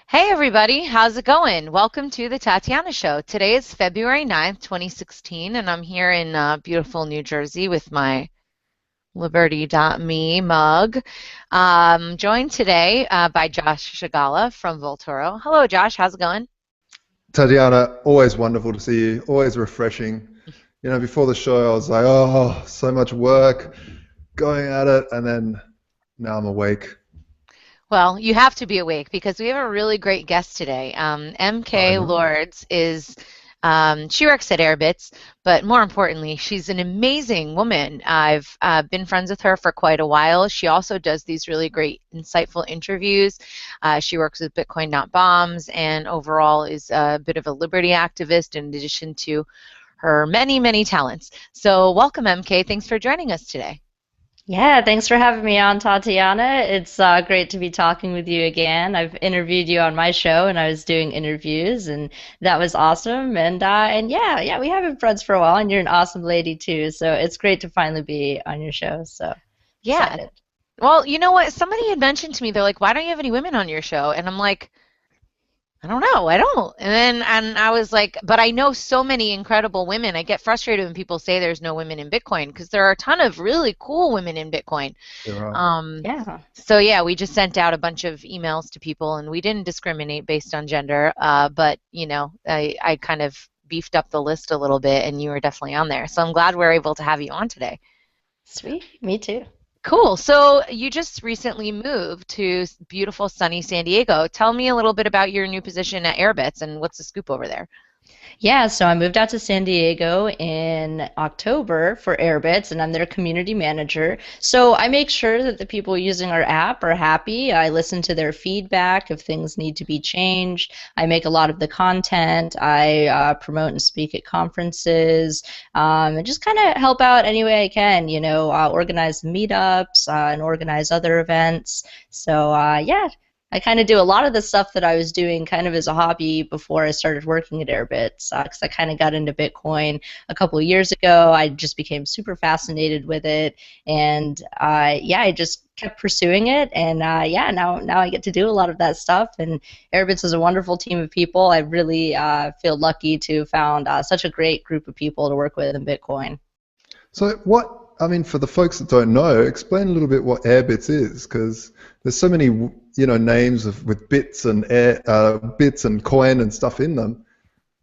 Hey everybody, how's it going? Welcome to the Tatiana Show. Today is February 9th, 2016, and I'm here in beautiful New Jersey with my Liberty.me mug. Joined today by Josh Scigala from Voltoro. Hello, Josh, how's it going? Tatiana, always wonderful to see you, always refreshing. Before the show, I was like, oh, so much work going at it, and then now I'm awake. Well, you have to be awake because we have a really great guest today. I MK know. Lords she works at Airbitz, but more importantly, she's an amazing woman. I've been friends with her for quite a while. She also does these really great, insightful interviews. She works with Bitcoin Not Bombs and overall is a bit of a liberty activist in addition to her many, many talents. So welcome, MK. Thanks for joining us today. Yeah, thanks for having me on, Tatiana. It's great to be talking with you again. I've interviewed you on my show, and I was doing interviews, and that was awesome. And yeah, we have been friends for a while, and you're an awesome lady too. So it's great to finally be on your show. So Yeah. excited. Well, you know what? Somebody had mentioned to me, they're like, why don't you have any women on your show? And I'm like, I don't know. I don't. And I was like, but I know so many incredible women. I get frustrated when people say there's no women in Bitcoin because there are a ton of really cool women in Bitcoin. You're right. Yeah. So yeah, we just sent out a bunch of emails to people and we didn't discriminate based on gender. But I kind of beefed up the list a little bit and you were definitely on there. So I'm glad we're able to have you on today. Sweet. Me too. Cool. So you just recently moved to beautiful sunny San Diego. Tell me a little bit about your new position at Airbitz and what's the scoop over there? Yeah, so I moved out to San Diego in October for Airbitz, and I'm their community manager. So I make sure that the people using our app are happy. I listen to their feedback if things need to be changed. I make a lot of the content. I promote and speak at conferences, and just kind of help out any way I can. Organize meetups and organize other events. So yeah, I kind of do a lot of the stuff that I was doing kind of as a hobby before I started working at Airbitz, because I kind of got into Bitcoin a couple of years ago. I just became super fascinated with it, and yeah, I just kept pursuing it, and yeah, now I get to do a lot of that stuff. And Airbitz is a wonderful team of people. I really feel lucky to have found such a great group of people to work with in Bitcoin. So for the folks that don't know, explain a little bit what Airbitz is, because there's so many, names with bits and coin and stuff in them.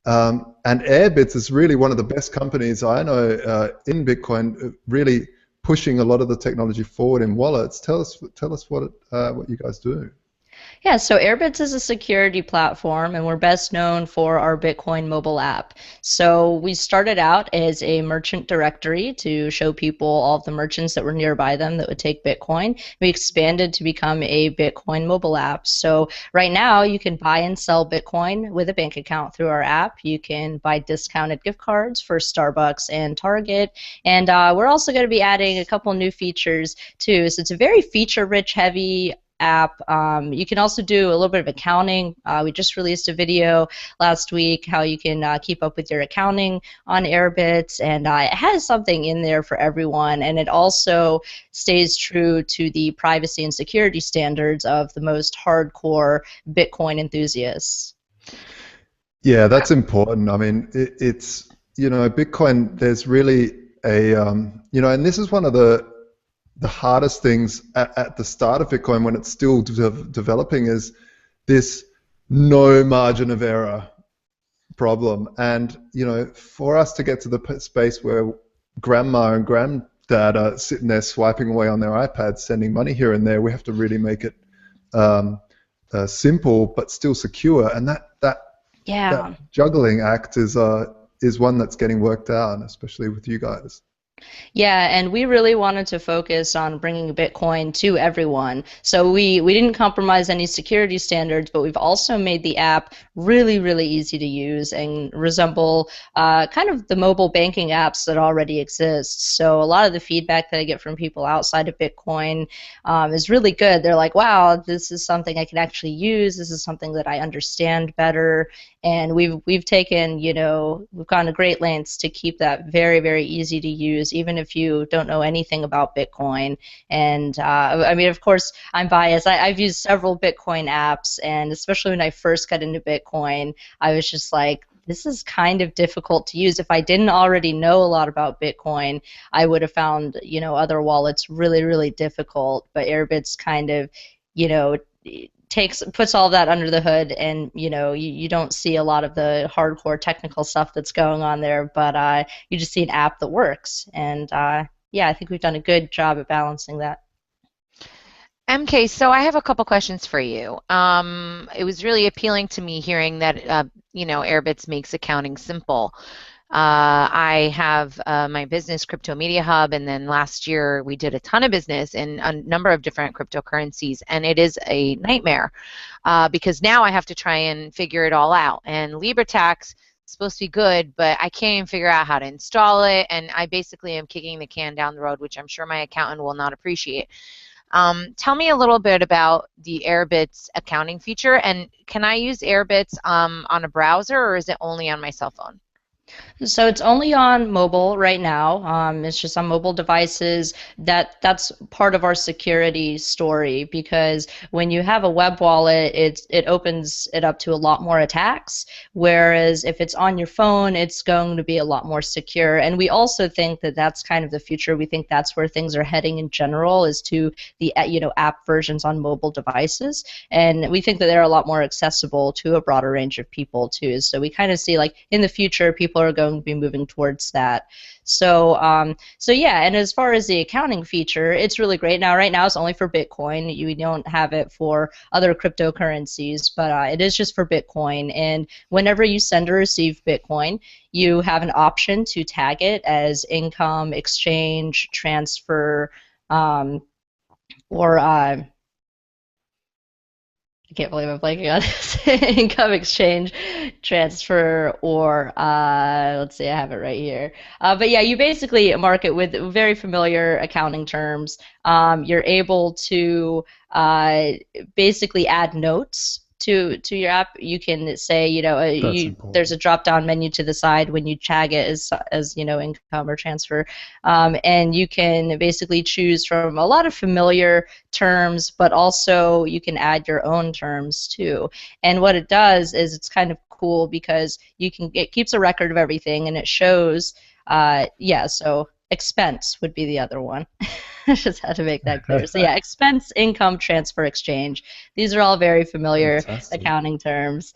And Airbitz is really one of the best companies I know in Bitcoin, really pushing a lot of the technology forward in wallets. Tell us what you guys do. Yeah, so Airbitz is a security platform, and we're best known for our Bitcoin mobile app. So we started out as a merchant directory to show people all of the merchants that were nearby them that would take Bitcoin. We expanded to become a Bitcoin mobile app. So right now, you can buy and sell Bitcoin with a bank account through our app. You can buy discounted gift cards for Starbucks and Target, and we're also going to be adding a couple new features too. So it's a very feature-rich, heavy app. You can also do a little bit of accounting. We just released a video last week how you can keep up with your accounting on Airbitz, and it has something in there for everyone, and it also stays true to the privacy and security standards of the most hardcore Bitcoin enthusiasts. Yeah, that's important. I mean, it's, Bitcoin, there's really and this is one of the hardest things at the start of Bitcoin when it's still developing is this no margin of error problem. And, for us to get to the space where grandma and granddad are sitting there swiping away on their iPads, sending money here and there, we have to really make it simple but still secure. And that Yeah. juggling act is one that's getting worked out, especially with you guys. Yeah, and we really wanted to focus on bringing Bitcoin to everyone. So we didn't compromise any security standards, but we've also made the app really, really easy to use and resemble kind of the mobile banking apps that already exist. So a lot of the feedback that I get from people outside of Bitcoin is really good. They're like, wow, this is something I can actually use. This is something that I understand better. And we've taken, we've gone to great lengths to keep that very, very easy to use, even if you don't know anything about Bitcoin. And I mean, of course, I'm biased. I've used several Bitcoin apps, and especially when I first got into Bitcoin, I was just like, this is kind of difficult to use. If I didn't already know a lot about Bitcoin, I would have found, other wallets really, really difficult. But Airbitz kind of, you know, puts all that under the hood, and you don't see a lot of the hardcore technical stuff that's going on there, but you just see an app that works. And yeah, I think we've done a good job at balancing that. MK, so I have a couple questions for you. It was really appealing to me hearing that Airbitz makes accounting simple. I have my business, Crypto Media Hub, and then last year we did a ton of business in a number of different cryptocurrencies, and it is a nightmare because now I have to try and figure it all out. And LibreTax is supposed to be good, but I can't even figure out how to install it, and I basically am kicking the can down the road, which I'm sure my accountant will not appreciate. Tell me a little bit about the Airbitz accounting feature, and can I use Airbitz on a browser, or is it only on my cell phone? So it's only on mobile right now. It's just on mobile devices. That's part of our security story, because when you have a web wallet, it opens it up to a lot more attacks. Whereas if it's on your phone, it's going to be a lot more secure. And we also think that that's kind of the future. We think that's where things are heading in general, is to the app versions on mobile devices. And we think that they're a lot more accessible to a broader range of people too. So we kind of see, like, in the future, people are going to be moving towards that. So yeah, and as far as the accounting feature, it's really great. Now, right now, it's only for Bitcoin. We don't have it for other cryptocurrencies, but it is just for Bitcoin. And whenever you send or receive Bitcoin, you have an option to tag it as income, exchange, transfer, or I can't believe I'm blanking on this. Income, exchange, transfer, or let's see, I have it right here. But yeah, you basically mark it with very familiar accounting terms. You're able to basically add notes to your app. You can say, there's a drop-down menu to the side when you tag it as income or transfer, and you can basically choose from a lot of familiar terms, but also you can add your own terms too. And what it does is, it's kind of cool because it keeps a record of everything, and it shows. So expense would be the other one. I just had to make that clear. So yeah, expense, income, transfer, exchange. These are all very familiar accounting terms.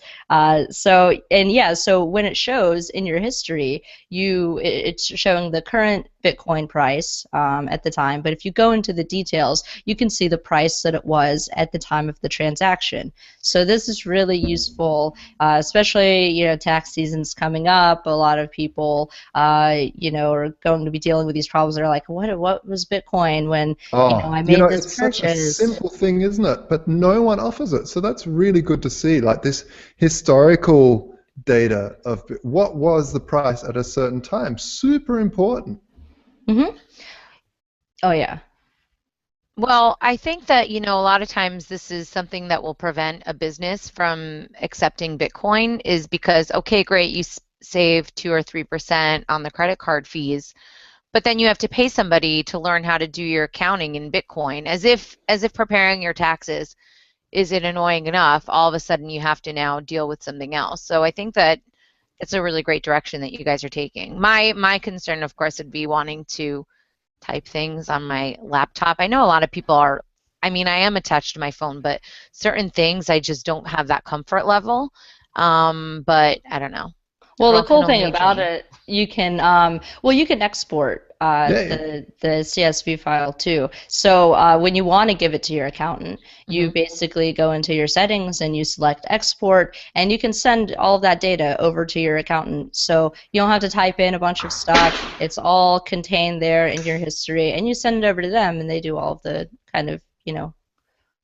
So when it shows in your history, it's showing the current Bitcoin price at the time. But if you go into the details, you can see the price that it was at the time of the transaction. So this is really useful, especially tax season's coming up. A lot of people are going to be dealing with these problems. They're like, what was Bitcoin when I made this it's purchase? Such a simple thing, isn't it? But no one offers it. So that's really good to see, like this historical data of what was the price at a certain time. Super important. Mm-hmm. Oh yeah. Well, I think that, a lot of times this is something that will prevent a business from accepting Bitcoin, is because, okay, great, you save 2 or 3% on the credit card fees, but then you have to pay somebody to learn how to do your accounting in Bitcoin, as if preparing your taxes isn't annoying enough. All of a sudden you have to now deal with something else. So I think that it's a really great direction that you guys are taking. My concern, of course, would be wanting to type things on my laptop. I know a lot of people are, I am attached to my phone, but certain things I just don't have that comfort level. But I don't know. Well, the cool thing about it, you can export the CSV file too. So when you want to give it to your accountant, you basically go into your settings and you select export, and you can send all of that data over to your accountant. So you don't have to type in a bunch of stuff. It's all contained there in your history, and you send it over to them, and they do all of the kind of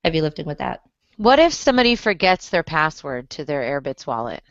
heavy lifting with that. What if somebody forgets their password to their Airbitz wallet?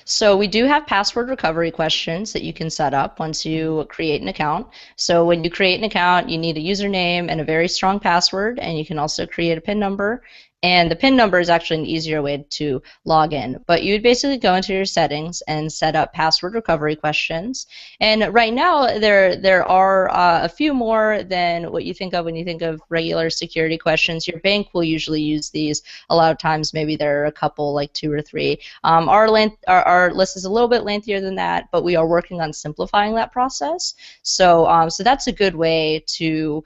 So we do have password recovery questions that you can set up once you create an account. So when you create an account, you need a username and a very strong password, and you can also create a PIN number. And the PIN number is actually an easier way to log in. But you would basically go into your settings and set up password recovery questions. And right now, there are a few more than what you think of when you think of regular security questions. Your bank will usually use these. A lot of times, maybe there are a couple, like 2 or 3. Our list is a little bit lengthier than that, but we are working on simplifying that process. So that's a good way to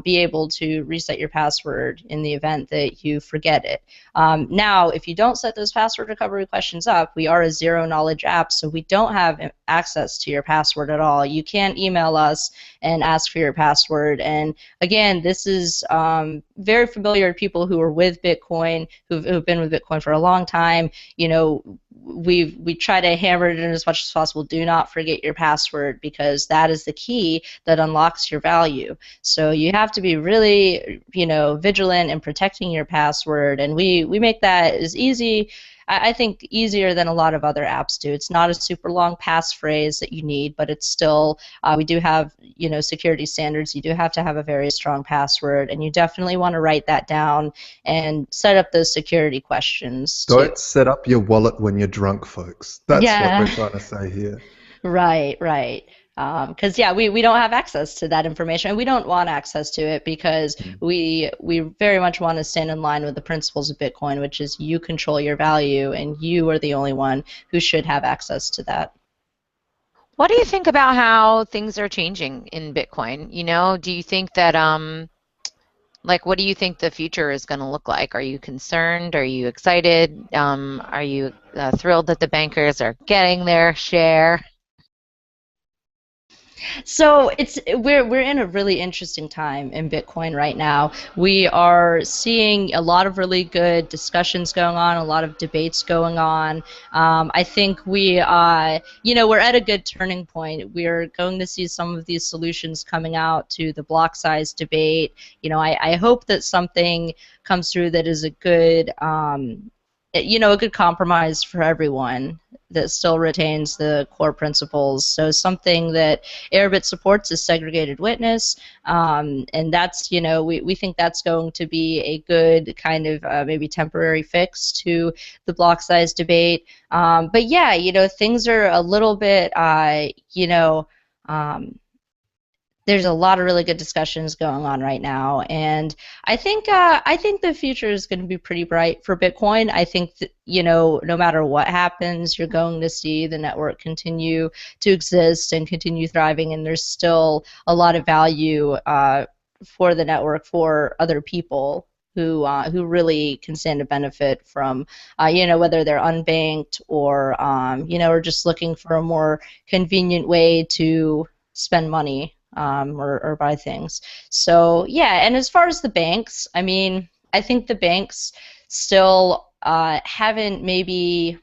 be able to reset your password in the event that you forget it. Now, if you don't set those password recovery questions up, we are a zero-knowledge app, so we don't have access to your password at all. You can't email us and ask for your password. And again, this is very familiar to people who are with Bitcoin, who've been with Bitcoin for a long time. You know, we try to hammer it in as much as possible. Do not forget your password, because that is the key that unlocks your value. So you have to be really, vigilant in protecting your password, and we make that as easy, I think, easier than a lot of other apps do. It's not a super long passphrase that you need, but it's still, we do have, security standards. You do have to have a very strong password, and you definitely want to write that down and set up those security questions too. Don't set up your wallet when you're drunk, folks. That's what we're trying to say here. Right. Because we don't have access to that information, and we don't want access to it, because we very much want to stand in line with the principles of Bitcoin, which is you control your value, and you are the only one who should have access to that. What do you think about how things are changing in Bitcoin? Do you think that what do you think the future is going to look like? Are you concerned? Are you excited? Are you thrilled that the bankers are getting their share? So we're in a really interesting time in Bitcoin right now. We are seeing a lot of really good discussions going on, a lot of debates going on. I think we're at a good turning point. We're going to see some of these solutions coming out to the block size debate. I hope that something comes through that is a good a good compromise for everyone that still retains the core principles. So something that Airbitz supports is segregated witness, and that's, we think that's going to be a good kind of maybe temporary fix to the block size debate. But yeah, things are a little bit, there's a lot of really good discussions going on right now, and I think the future is going to be pretty bright for Bitcoin. I think that, no matter what happens, you're going to see the network continue to exist and continue thriving, and there's still a lot of value for the network for other people who really can stand to benefit from, whether they're unbanked or or just looking for a more convenient way to spend money. Or buy things. So yeah, and as far as the banks, I think the banks still haven't maybe.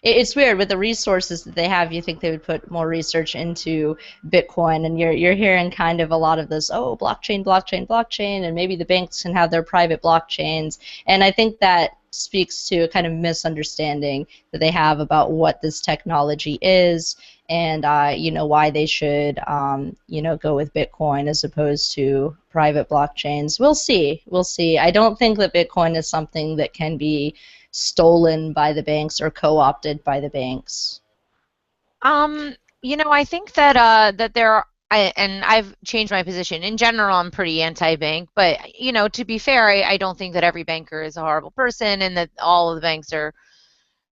It's weird with the resources that they have. You think they would put more research into Bitcoin, and you're hearing kind of a lot of this, blockchain, and maybe the banks can have their private blockchains. And I think that speaks to a kind of misunderstanding that they have about what this technology is, and why they should go with Bitcoin as opposed to private blockchains. We'll see. I don't think that Bitcoin is something that can be stolen by the banks or co-opted by the banks. I think that there are, and I've changed my position. In general, I'm pretty anti-bank, but to be fair, I don't think that every banker is a horrible person, and that all of the banks are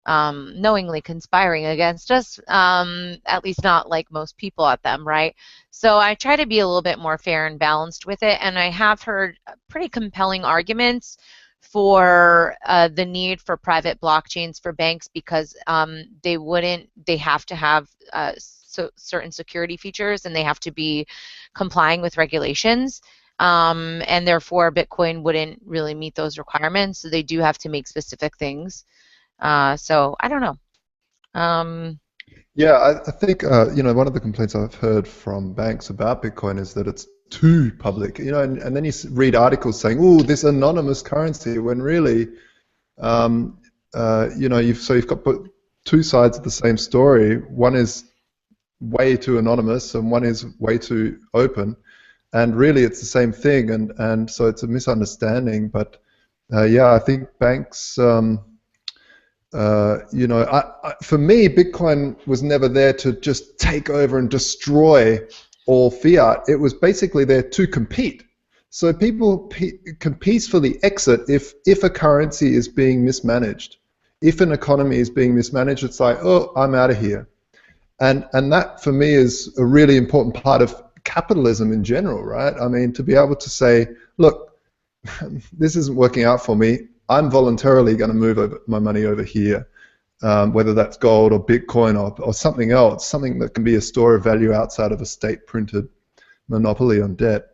knowingly conspiring against us, at least not like most people at them, right? So I try to be a little bit more fair and balanced with it, and I have heard pretty compelling arguments for the need for private blockchains for banks, because they have to have certain security features, and they have to be complying with regulations, and therefore Bitcoin wouldn't really meet those requirements, so they do have to make specific things. So I don't know. Yeah, I think one of the complaints I've heard from banks about Bitcoin is that it's too public. And then you read articles saying, "Oh, this anonymous currency," when really, you've got two sides of the same story. One is way too anonymous, and one is way too open, and really it's the same thing. And so it's a misunderstanding, but Yeah, I think banks. For me, Bitcoin was never there to just take over and destroy all fiat. It was basically there to compete. So people can peacefully exit if a currency is being mismanaged. If an economy is being mismanaged, it's like, oh, I'm out of here. And that for me is a really important part of capitalism in general, right? I mean, to be able to say, look, this isn't working out for me. I'm voluntarily going to move my money over here, whether that's gold or Bitcoin or something else, something that can be a store of value outside of a state-printed monopoly on debt.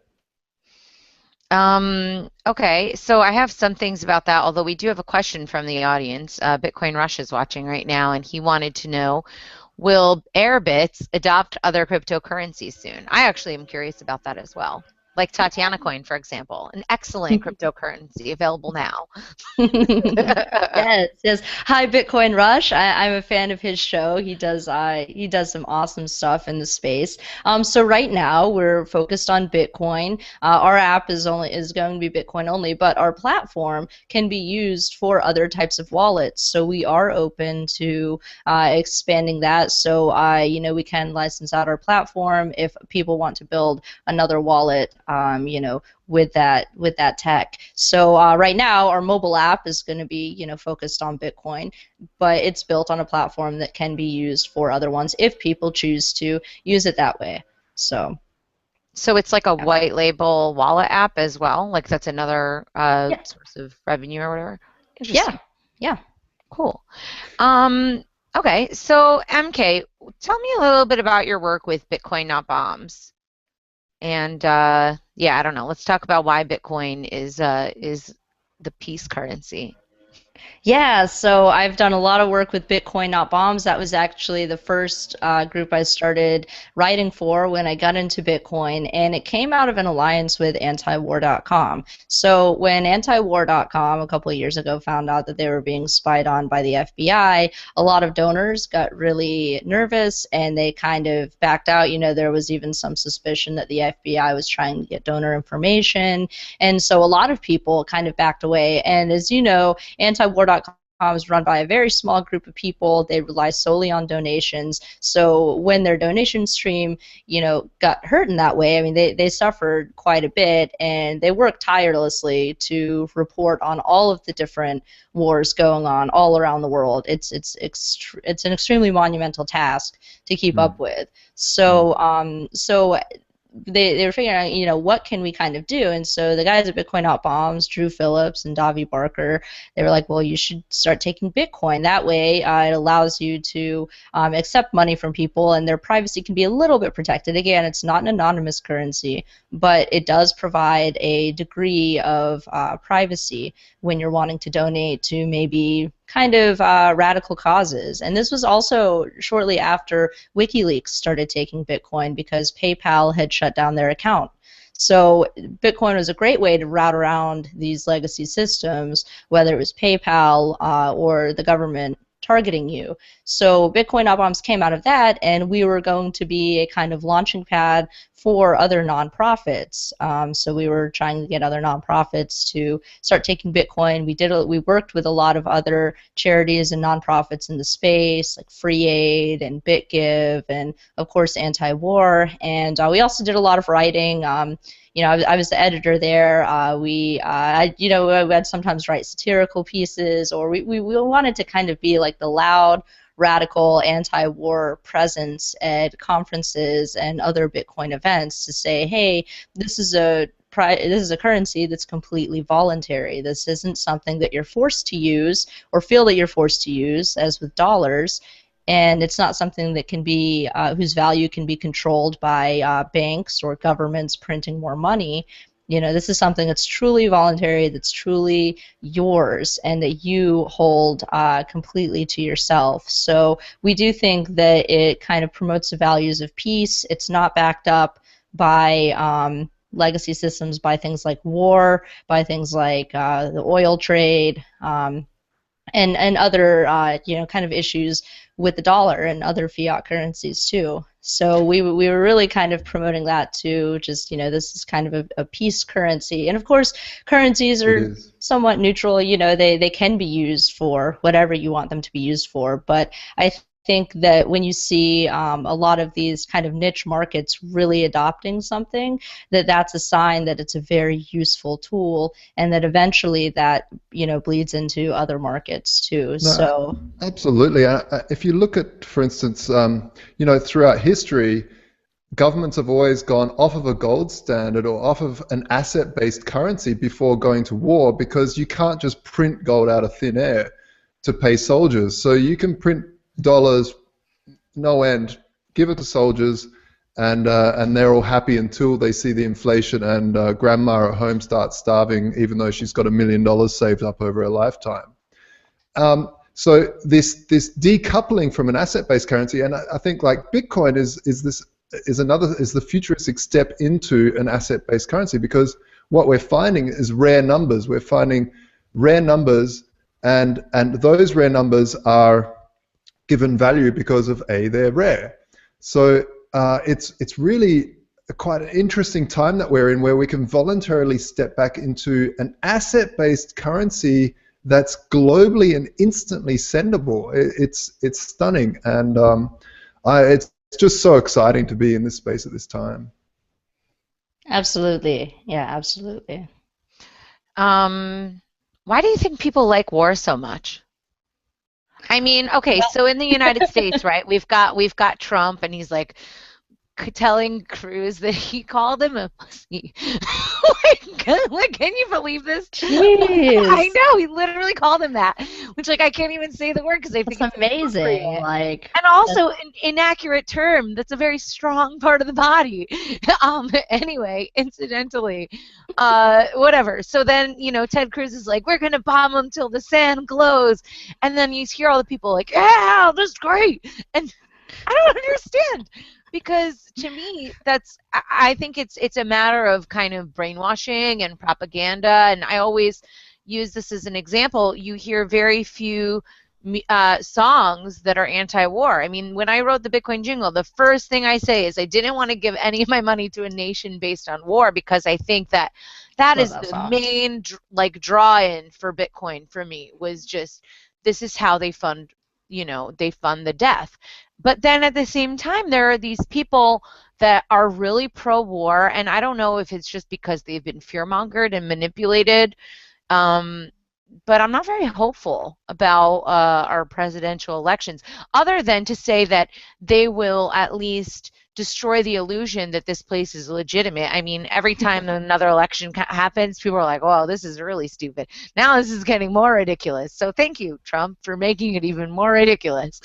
Okay, so I have some things about that, although we do have a question from the audience. Bitcoin Rush is watching right now, and he wanted to know, will Airbitz adopt other cryptocurrencies soon? I actually am curious about that as well. Like Tatiana Coin, for example, an excellent cryptocurrency available now. Yes, yes. Hi, Bitcoin Rush. I'm a fan of his show. He does some awesome stuff in the space. So right now we're focused on Bitcoin. Our app is going to be Bitcoin only, but our platform can be used for other types of wallets. So we are open to expanding that. So we can license out our platform if people want to build another wallet. With that tech. So right now, our mobile app is going to be focused on Bitcoin, but it's built on a platform that can be used for other ones if people choose to use it that way. So it's like a white label wallet app as well. Like that's another yeah, source of revenue or whatever. Interesting. yeah. Cool. Okay, so MK, tell me a little bit about your work with Bitcoin Not Bombs. And yeah, I don't know. Let's talk about why Bitcoin is the peace currency. Yeah, so I've done a lot of work with Bitcoin Not Bombs. That was actually the first group I started writing for when I got into Bitcoin, and it came out of an alliance with antiwar.com. So when antiwar.com a couple of years ago found out that they were being spied on by the FBI, a lot of donors got really nervous and they kind of backed out. There was even some suspicion that the FBI was trying to get donor information, and so a lot of people kind of backed away. And as you know, antiwar.com is run by a very small group of people. They rely solely on donations. So when their donation stream, got hurt in that way, I mean, they suffered quite a bit, and they worked tirelessly to report on all of the different wars going on all around the world. It's an extremely monumental task to keep up with. So they were figuring out, what can we kind of do? And so the guys at Bitcoin Not Bombs, Drew Phillips and Davi Barker, they were like, well, you should start taking Bitcoin. That way it allows you to accept money from people, and their privacy can be a little bit protected. Again, it's not an anonymous currency, but it does provide a degree of privacy when you're wanting to donate to maybe kind of radical causes. And this was also shortly after WikiLeaks started taking Bitcoin because PayPal had shut down their account. So Bitcoin was a great way to route around these legacy systems, whether it was PayPal or the government targeting you. So Bitcoin Not Bombs came out of that, and we were going to be a kind of launching pad for other nonprofits. So we were trying to get other nonprofits to start taking Bitcoin. We worked with a lot of other charities and nonprofits in the space, like Free Aid and BitGive, and of course Anti-War. And we also did a lot of writing. I was the editor there. I'd sometimes write satirical pieces, or we wanted to kind of be like the loud, radical anti-war presence at conferences and other Bitcoin events to say, hey, this is a currency that's completely voluntary. This isn't something that you're forced to use or feel that you're forced to use, as with dollars. And it's not something that can be whose value can be controlled by banks or governments printing more money. This is something that's truly voluntary, that's truly yours, and that you hold completely to yourself. So we do think that it kind of promotes the values of peace. It's not backed up by legacy systems, by things like war, by things like the oil trade, and other kind of issues with the dollar and other fiat currencies too. So we were really kind of promoting that too, just, this is kind of a peace currency. And of course, currencies It are is. somewhat neutral, they can be used for whatever you want them to be used for. But I think that when you see a lot of these kind of niche markets really adopting something, that's a sign that it's a very useful tool, and that eventually that bleeds into other markets too. No, So absolutely. If you look at, for instance, throughout history, governments have always gone off of a gold standard or off of an asset-based currency before going to war, because you can't just print gold out of thin air to pay soldiers. So you can print dollars, no end, give it to soldiers, and they're all happy until they see the inflation and grandma at home starts starving, even though she's got $1 million saved up over a lifetime. So this decoupling from an asset-based currency, and I think like Bitcoin is the futuristic step into an asset-based currency, because what we're finding is rare numbers. We're finding rare numbers, and those rare numbers are given value because of they're rare. So it's really quite an interesting time that we're in, where we can voluntarily step back into an asset-based currency that's globally and instantly sendable. It's stunning, and it's just so exciting to be in this space at this time. absolutely, yeah, absolutely. Why do you think people like war so much? I mean, okay, so in the United States, right, we've got Trump, and he's like telling Cruz that he called him a pussy. like, can you believe this? I Jeez, know, he literally called him that, which, like, I can't even say the word because I think that's it's amazing. inappropriate. Like, And also an inaccurate term. That's a very strong part of the body. Anyway, incidentally, whatever. So then, Ted Cruz is like, we're gonna bomb them till the sand glows, and then you hear all the people like, yeah, this is great, and I don't understand, because to me I think it's a matter of kind of brainwashing and propaganda, and I always use this as an example. You hear very few songs that are anti-war. I mean, when I wrote the Bitcoin jingle, the first thing I say is I didn't want to give any of my money to a nation based on war, because I think that love is that the song. main draw-in for Bitcoin for me, was just this is how they fund the death. But then at the same time, there are these people that are really pro-war, and I don't know if it's just because they've been fear-mongered and manipulated, um, but I'm not very hopeful about our presidential elections, other than to say that they will at least destroy the illusion that this place is legitimate. I mean, every time another election happens, people are like, "Oh, this is really stupid." Now this is getting more ridiculous. So thank you, Trump, for making it even more ridiculous.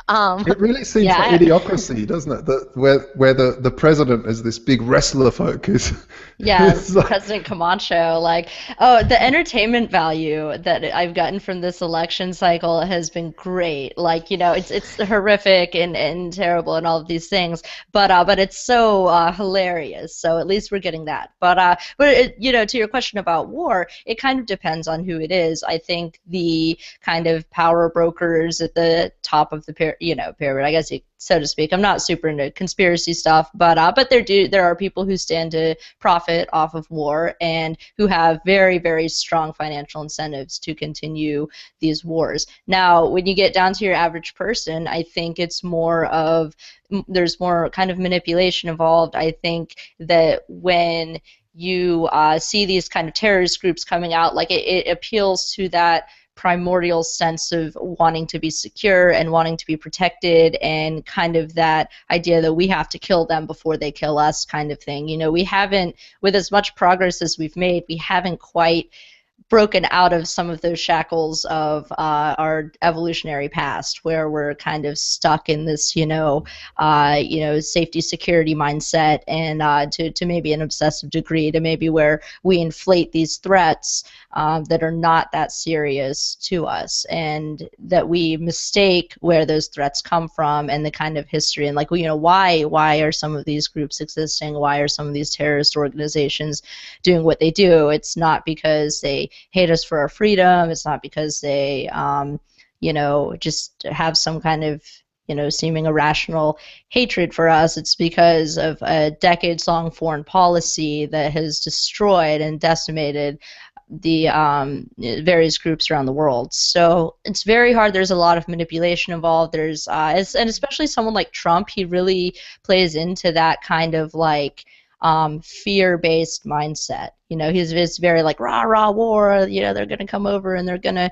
um, It really seems like Yeah, idiocracy, doesn't it? Where the president is this big wrestler folk who's yes, like, President Camacho. Like, oh, the entertainment value that I've gotten from this election cycle has been great. Like, it's horrific and terrible and all of these things, but it's so hilarious. So at least we're getting that. To your question about war, it kind of depends on who it is. I think the kind of power brokers at the top of the pyramid, I guess so to speak. I'm not super into conspiracy stuff, but there are people who stand to profit off of war and who have very, very strong financial incentives to continue these wars. Now, when you get down to your average person, I think there's more kind of manipulation involved. I think that when you see these kind of terrorist groups coming out, like it appeals to that primordial sense of wanting to be secure and wanting to be protected, and kind of that idea that we have to kill them before they kill us kind of thing. We haven't, with as much progress as we've made, we haven't quite broken out of some of those shackles of our evolutionary past, where we're kind of stuck in this, safety security mindset, and to maybe an obsessive degree, to maybe where we inflate these threats that are not that serious to us, and that we mistake where those threats come from and the kind of history, and why are some of these groups existing? Why are some of these terrorist organizations doing what they do? It's not because they hate us for our freedom. It's not because they, just have some kind of seeming irrational hatred for us. It's because of a decades-long foreign policy that has destroyed and decimated the various groups around the world. So it's very hard. There's a lot of manipulation involved. There's and especially someone like Trump, he really plays into that kind of like fear-based mindset. He's very like rah rah war. They're going to come over and they're going to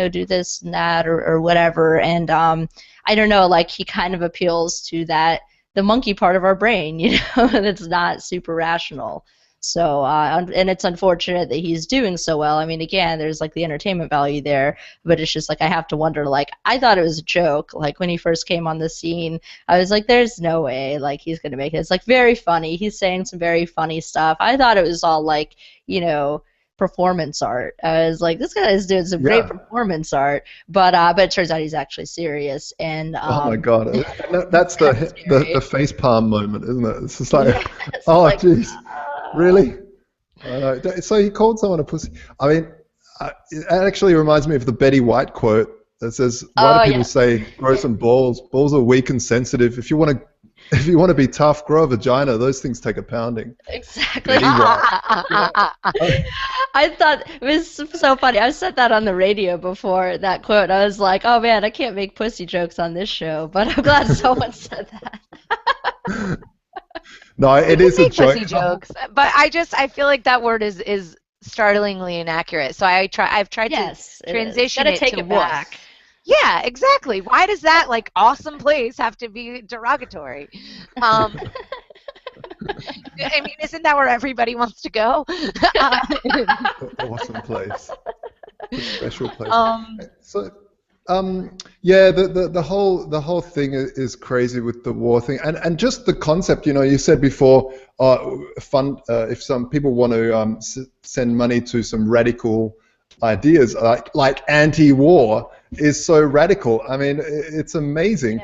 do this and that or whatever. And I don't know, like he kind of appeals to the monkey part of our brain, that's not super rational. So, and it's unfortunate that he's doing so well. I mean, again, there's like the entertainment value there, but it's just like I have to wonder, like, I thought it was a joke. Like when he first came on the scene, I was like, there's no way, like, he's going to make it. It's like very funny. He's saying some very funny stuff. I thought it was all like, performance art. I was like, this guy is doing some great performance art, but it turns out he's actually serious. And oh my God, that's the face palm moment, isn't it? It's just like, yes, oh jeez. Really? So he called someone a pussy. I mean, it actually reminds me of the Betty White quote that says, "Why do people say grow some balls? Balls are weak and sensitive. If you want to be tough, grow a vagina. Those things take a pounding." Exactly. I thought it was so funny. I've said that on the radio before, that quote. I was like, oh man, I can't make pussy jokes on this show, but I'm glad someone said that. No, it is a joke. Pussy jokes, but I feel like that word is startlingly inaccurate. So I've tried to transition it to back. Yeah, exactly. Why does that like awesome place have to be derogatory? I mean, isn't that where everybody wants to go? Awesome place, a special place. Yeah, the whole thing is crazy with the war thing, and just the concept. You said before, if some people want to send money to some radical ideas, like anti-war, is so radical. I mean, it's amazing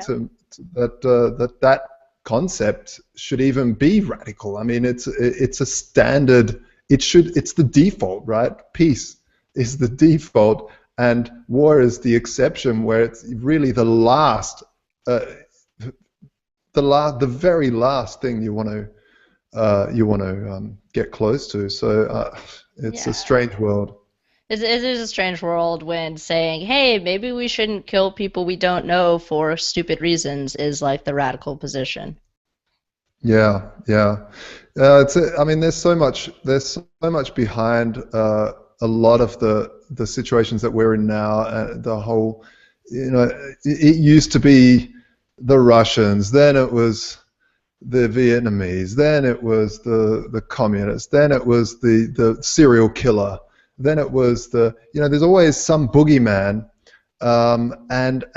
that concept should even be radical. I mean, it's a standard. It's the default, right? Peace is the default. And war is the exception, where it's really the very last thing you want to get close to. So it's a strange world. It is a strange world when saying, "Hey, maybe we shouldn't kill people we don't know for stupid reasons," is like the radical position. Yeah. I mean, there's so much behind a lot of the situations that we're in now. The whole, it used to be the Russians, then it was the Vietnamese, then it was the communists, then it was the serial killer, then it was there's always some boogeyman, and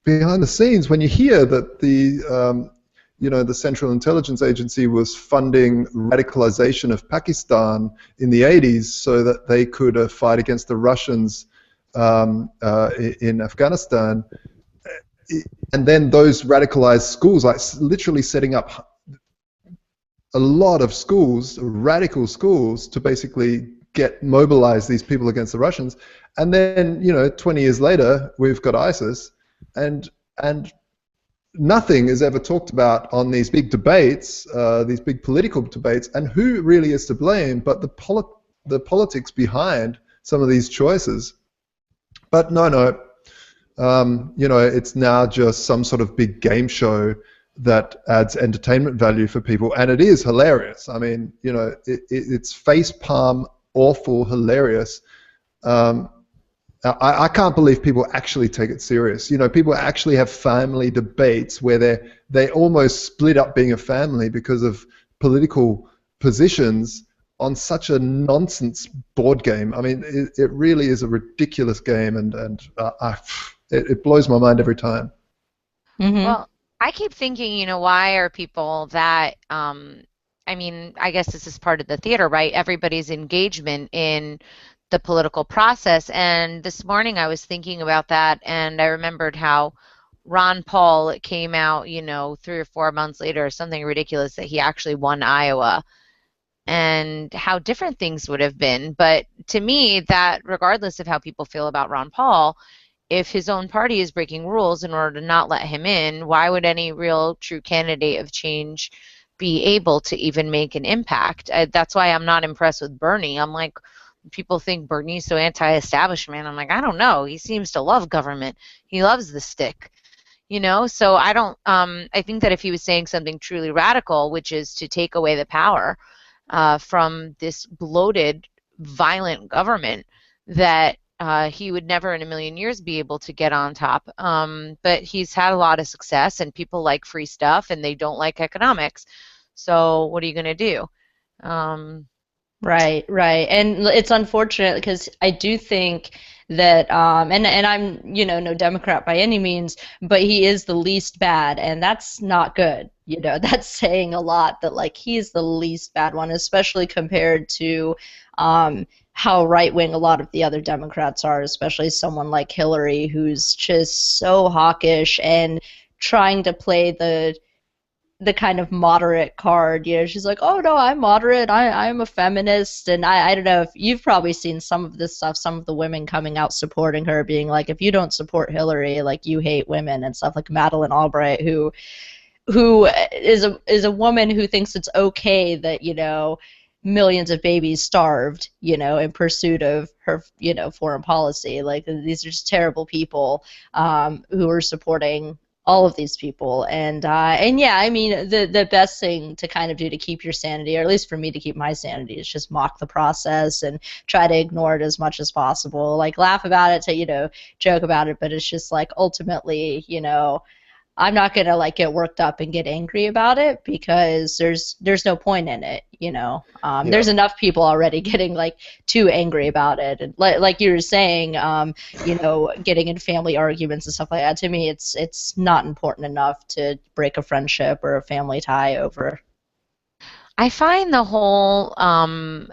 behind the scenes, when you hear that the Central Intelligence Agency was funding radicalization of Pakistan in the 80s so that they could fight against the Russians in Afghanistan. And then those radicalized schools, like literally setting up a lot of schools, radical schools, to basically mobilize these people against the Russians. And then, 20 years later, we've got ISIS, and nothing is ever talked about on these big debates, these big political debates, and who really is to blame but the politics behind some of these choices. But no, it's now just some sort of big game show that adds entertainment value for people, and it is hilarious. I mean, it's facepalm awful hilarious. I can't believe people actually take it serious. People actually have family debates where they almost split up being a family because of political positions on such a nonsense board game. I mean, it really is a ridiculous game, and it blows my mind every time. Mm-hmm. Well, I keep thinking, why are people that, I mean, I guess this is part of the theater, right? Everybody's engagement in the political process. And this morning I was thinking about that, and I remembered how Ron Paul came out, 3 or 4 months later, something ridiculous, that he actually won Iowa, and how different things would have been. But to me, that regardless of how people feel about Ron Paul, if his own party is breaking rules in order to not let him in, why would any real true candidate of change be able to even make an impact? That's why I'm not impressed with Bernie. I'm like, people think Bernie's so anti-establishment. I'm like, I don't know. He seems to love government. He loves the stick. So I don't, I think that if he was saying something truly radical, which is to take away the power from this bloated, violent government, that he would never in a million years be able to get on top. But he's had a lot of success, and people like free stuff, and they don't like economics. So what are you going to do? Right, right. And it's unfortunate because I do think that and I'm, no Democrat by any means, but he is the least bad, and that's not good. That's saying a lot, that like he's the least bad one, especially compared to how right-wing a lot of the other Democrats are, especially someone like Hillary, who's just so hawkish and trying to play the kind of moderate card. She's like, oh no, I'm moderate, I'm a feminist. And I don't know if you've probably seen some of this stuff, some of the women coming out supporting her, being like, if you don't support Hillary, like, you hate women and stuff, like Madeleine Albright, who is a woman who thinks it's okay that millions of babies starved in pursuit of her foreign policy. Like, these are just terrible people who are supporting all of these people. And yeah, I mean, the best thing to kind of do to keep your sanity, or at least for me to keep my sanity, is just mock the process and try to ignore it as much as possible. Like, laugh about it, to joke about it, but it's just like, ultimately, I'm not gonna like get worked up and get angry about it, because there's no point in it. Yeah. There's enough people already getting like too angry about it, and like you were saying, getting in family arguments and stuff like that. To me, it's not important enough to break a friendship or a family tie over. I find the whole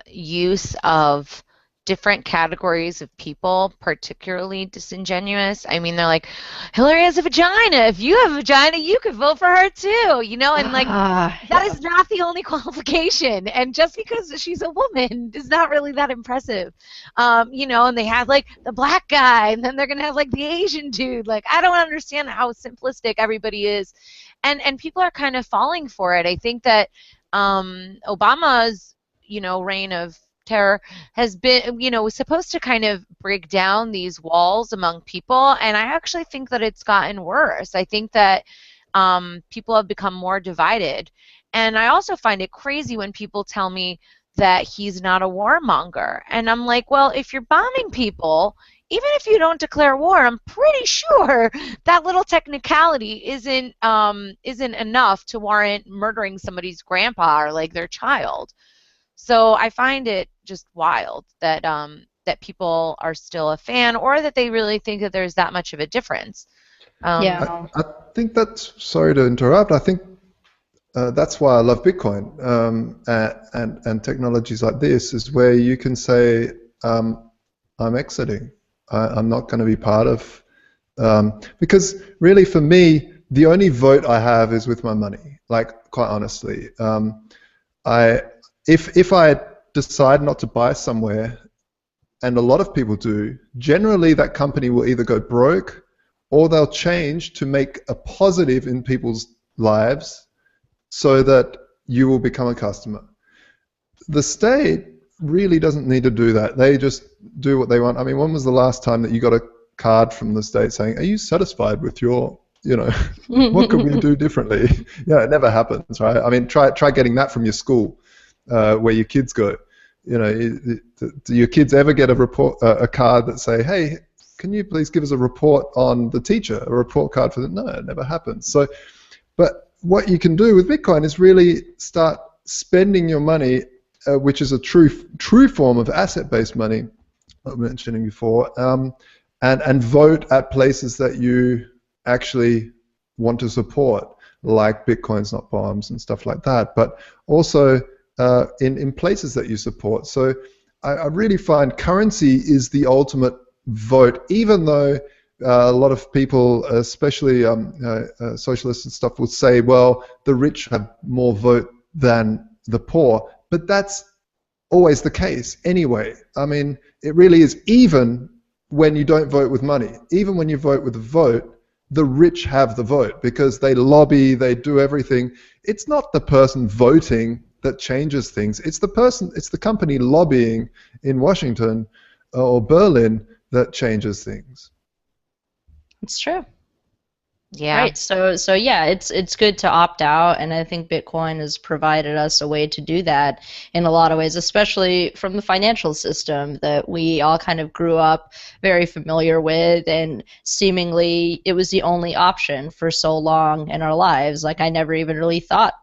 use of different categories of people particularly disingenuous. I mean, they're like, Hillary has a vagina. If you have a vagina, you could vote for her too, and like, that is not the only qualification. And just because she's a woman is not really that impressive. And they have like the black guy, and then they're going to have like the Asian dude. Like, I don't understand how simplistic everybody is. And people are kind of falling for it. I think that Obama's, reign of terror has been, was supposed to kind of break down these walls among people, and I actually think that it's gotten worse. I think that people have become more divided, and I also find it crazy when people tell me that he's not a warmonger, and I'm like, well, if you're bombing people, even if you don't declare war, I'm pretty sure that little technicality isn't enough to warrant murdering somebody's grandpa or like their child. So I find it just wild that that people are still a fan, or that they really think that there's that much of a difference. Yeah. I think that's, sorry to interrupt, I think that's why I love Bitcoin and technologies like this, is where you can say, I'm exiting. I'm not going to be part of, because really for me, the only vote I have is with my money, like, quite honestly. If I decide not to buy somewhere, and a lot of people do, generally that company will either go broke or they'll change to make a positive in people's lives so that you will become a customer. The state really doesn't need to do that. They just do what they want. I mean, when was the last time that you got a card from the state saying, are you satisfied with your, what could we do differently? Yeah, it never happens, right? I mean, try getting that from your school. Where your kids go, do your kids ever get a card that say, hey, can you please give us a report on the teacher, a report card for them? No, it never happens. So, but what you can do with Bitcoin is really start spending your money, which is a true form of asset-based money, I was mentioning before, and vote at places that you actually want to support, like Bitcoin's Not Bombs and stuff like that, but also in places that you support. So I really find currency is the ultimate vote, even though a lot of people, especially socialists and stuff, will say, well, the rich have more vote than the poor, but that's always the case anyway. I mean, it really is even when you don't vote with money. Even when you vote with a vote, the rich have the vote because they lobby, they do everything. It's not the person voting that changes things. It's the company lobbying in Washington or Berlin that changes things. It's true. Yeah. Right. So yeah, it's good to opt out, and I think Bitcoin has provided us a way to do that in a lot of ways, especially from the financial system that we all kind of grew up very familiar with, and seemingly it was the only option for so long in our lives. Like I never even really thought,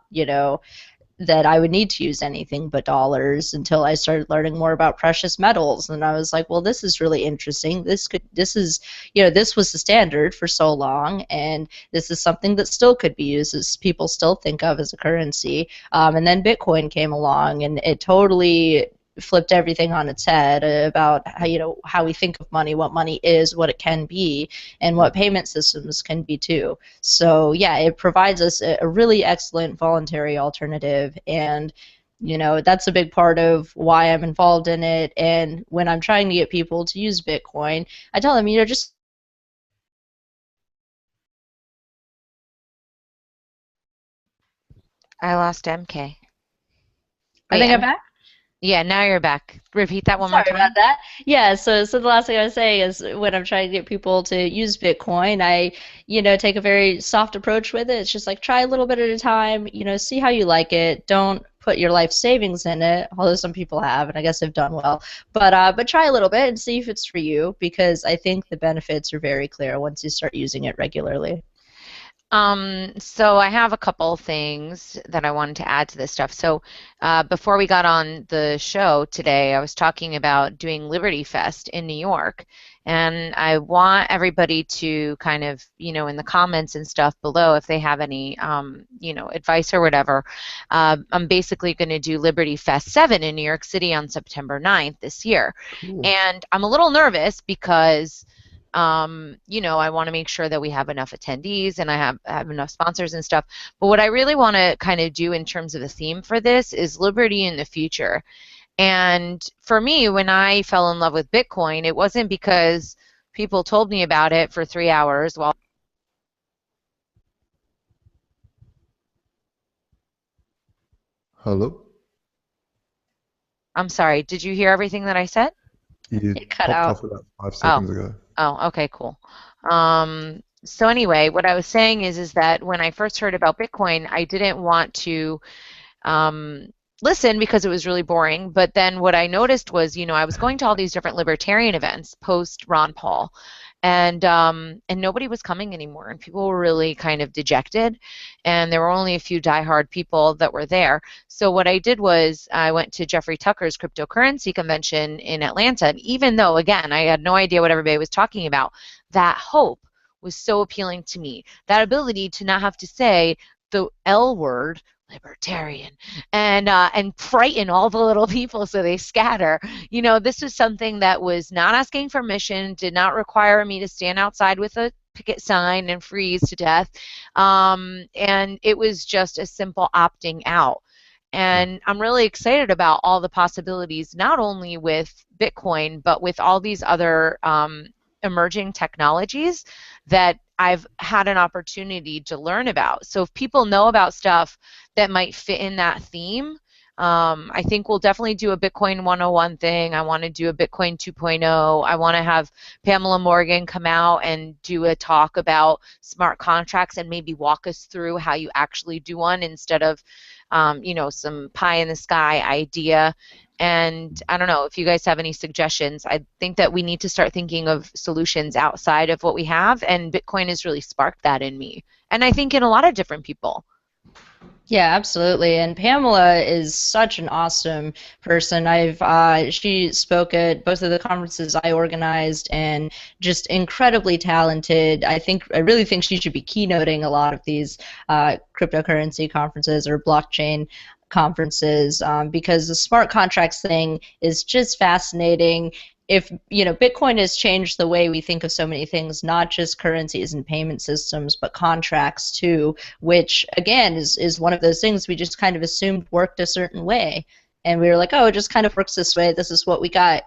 that I would need to use anything but dollars until I started learning more about precious metals. And I was like, well, this is really interesting. This was the standard for so long, and this is something that still could be used, as people still think of as a currency. And then Bitcoin came along, and it totally flipped everything on its head about how we think of money, what money is, what it can be, and what payment systems can be too. So yeah, it provides us a really excellent voluntary alternative, and that's a big part of why I'm involved in it. And when I'm trying to get people to use Bitcoin, I tell them, just I lost MK. I Wait, think I'm back. yeah, now you're back. Repeat that one more Sorry about time. that. Yeah, so the last thing I was saying is when I'm trying to get people to use Bitcoin, I, take a very soft approach with it. It's just like try a little bit at a time, see how you like it. Don't put your life savings in it, although some people have, and I guess they've done well. But try a little bit and see if it's for you, because I think the benefits are very clear once you start using it regularly. So I have a couple things that I wanted to add to this stuff. So before we got on the show today, I was talking about doing Liberty Fest in New York, and I want everybody to kind of, in the comments and stuff below, if they have any, advice or whatever. I'm basically going to do Liberty Fest 7 in New York City on September 9th this year. Cool. And I'm a little nervous because I want to make sure that we have enough attendees and I have enough sponsors and stuff. But what I really want to kind of do in terms of a theme for this is liberty in the future. And for me, when I fell in love with Bitcoin, it wasn't because people told me about it for 3 hours while Hello? I'm sorry, did you hear everything that I said? You It cut popped out. off about 5 Oh. seconds ago. Oh, okay, cool. So anyway, what I was saying is that when I first heard about Bitcoin, I didn't want to listen because it was really boring. But then what I noticed was, I was going to all these different libertarian events post Ron Paul, and nobody was coming anymore, and people were really kind of dejected, and there were only a few diehard people that were there. So what I did was I went to Jeffrey Tucker's cryptocurrency convention in Atlanta, and even though, again, I had no idea what everybody was talking about, that hope was so appealing to me. That ability to not have to say the L word, libertarian, and frighten all the little people so they scatter. This was something that was not asking permission, did not require me to stand outside with a picket sign and freeze to death, and it was just a simple opting out. And I'm really excited about all the possibilities, not only with Bitcoin, but with all these other emerging technologies that I've had an opportunity to learn about. So if people know about stuff that might fit in that theme, I think we'll definitely do a Bitcoin 101 thing. I want to do a Bitcoin 2.0. I want to have Pamela Morgan come out and do a talk about smart contracts and maybe walk us through how you actually do one instead of, some pie in the sky idea. And I don't know if you guys have any suggestions. I think that we need to start thinking of solutions outside of what we have, and Bitcoin has really sparked that in me, and I think in a lot of different people. Yeah, absolutely. And Pamela is such an awesome person. She spoke at both of the conferences I organized, and just incredibly talented. I really think she should be keynoting a lot of these cryptocurrency conferences or blockchain conferences, because the smart contracts thing is just fascinating. If Bitcoin has changed the way we think of so many things, not just currencies and payment systems, but contracts too, which again is one of those things we just kind of assumed worked a certain way. and we were like, oh, it just kind of works this way. This is what we got,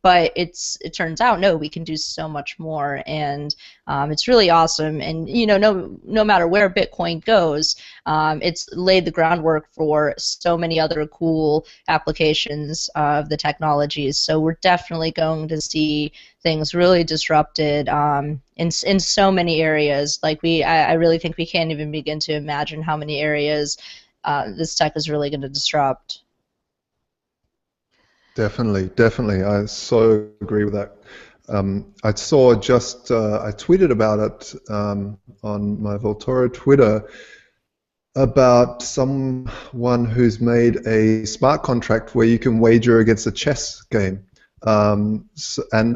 But it turns out, no, we can do so much more, and it's really awesome. And no matter where Bitcoin goes, it's laid the groundwork for so many other cool applications of the technologies. So we're definitely going to see things really disrupted in so many areas. Like I really think we can't even begin to imagine how many areas this tech is really going to disrupt. Definitely, definitely. I so agree with that. I saw I tweeted about it on my Voltoro Twitter about someone who's made a smart contract where you can wager against a chess game. And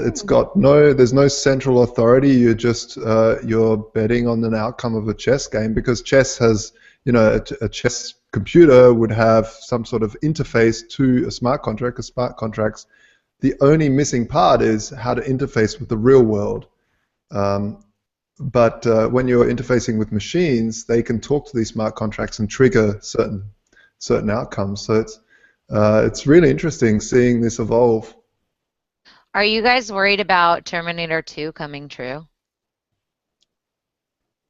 it's got there's no central authority. You're betting on an outcome of a chess game, because chess has, a chess computer would have some sort of interface to a smart contract. A smart contract's the only missing part is how to interface with the real world. But when you're interfacing with machines, they can talk to these smart contracts and trigger certain outcomes. So it's really interesting seeing this evolve. Are you guys worried about Terminator 2 coming true?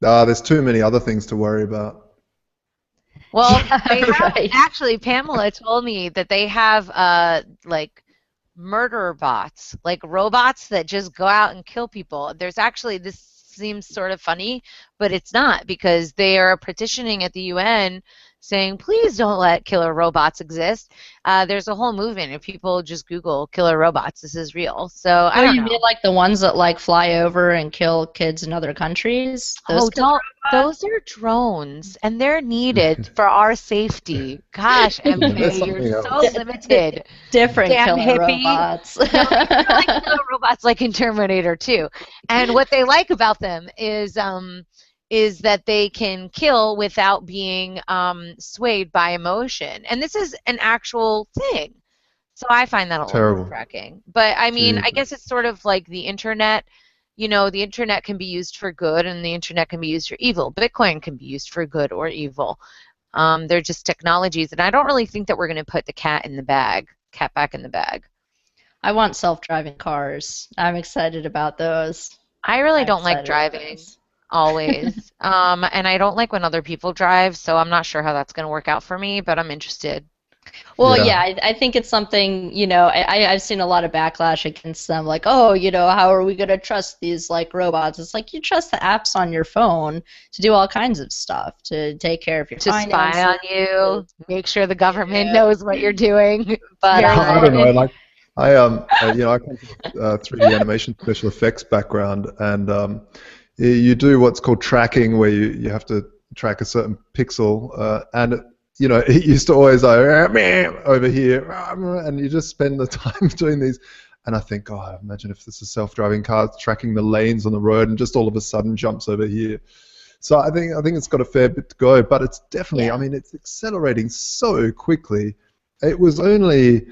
There's too many other things to worry about. Well, Right. actually, Pamela told me that they have like murder bots, like robots that just go out and kill people. There's actually, this seems sort of funny, but it's not, because they are petitioning at the UN saying, please don't let killer robots exist. There's a whole movement. If people just Google killer robots, this is real. So I don't you know. mean like the ones that like fly over and kill kids in other countries? Those are drones, and they're needed for our safety. Gosh, That's MK, you're something so limited. Different Damn killer hippie. robots. No, they're like killer robots like in Terminator 2. And what they like about them is that they can kill without being swayed by emotion. And this is an actual thing. So I find that a little Terrible. nerve-wracking. But I mean, I Jesus. guess it's sort of like the internet. The internet can be used for good and the internet can be used for evil. Bitcoin can be used for good or evil. They're just technologies, and I don't really think that we're going to put the cat back in the bag. I want self-driving cars. I'm excited about those. I really I'm don't like excited about driving, those. always. And I don't like when other people drive, so I'm not sure how that's going to work out for me, but I'm interested. Well, Yeah. yeah, I think it's something, I've seen a lot of backlash against them, like, oh, how are we going to trust these, like, robots? It's like, you trust the apps on your phone to do all kinds of stuff, to take care of your To spy on finances. you, make sure the government Yeah. knows what you're doing. But Very I don't know. important. Like, I I come from a 3D animation special effects background, and you do what's called tracking, where you have to track a certain pixel, and it used to always over here, and you just spend the time doing these. And I think, oh, imagine if this is self-driving cars tracking the lanes on the road, and just all of a sudden jumps over here. So I think it's got a fair bit to go, but it's definitely, Yeah. I mean, it's accelerating so quickly. It was only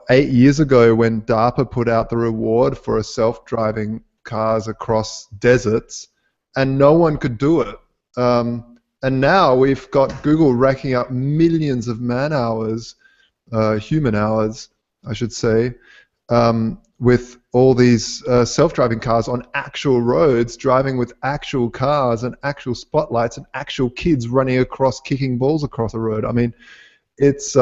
8 years ago when DARPA put out the reward for a self-driving cars across deserts, and no one could do it. And now we've got Google racking up millions of man hours, human hours, I should say, with all these self-driving cars on actual roads, driving with actual cars and actual spotlights and actual kids running across, kicking balls across a road. I mean, it's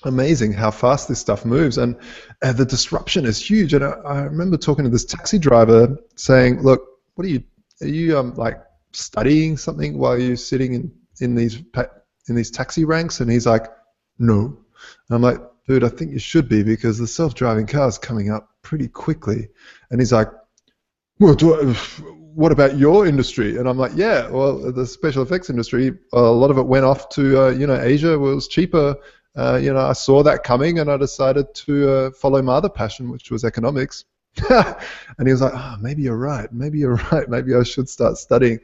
amazing how fast this stuff moves, and the disruption is huge. And I remember talking to this taxi driver saying, look, are you like studying something while you're sitting in these taxi ranks? And he's like, no. And I'm like, dude, I think you should be, because the self-driving car is coming up pretty quickly. And he's like, well, what about your industry? And I'm like, yeah, well, the special effects industry, a lot of it went off to Asia, where it was cheaper. I saw that coming, and I decided to follow my other passion, which was economics. And he was like, oh, maybe you're right. Maybe I should start studying.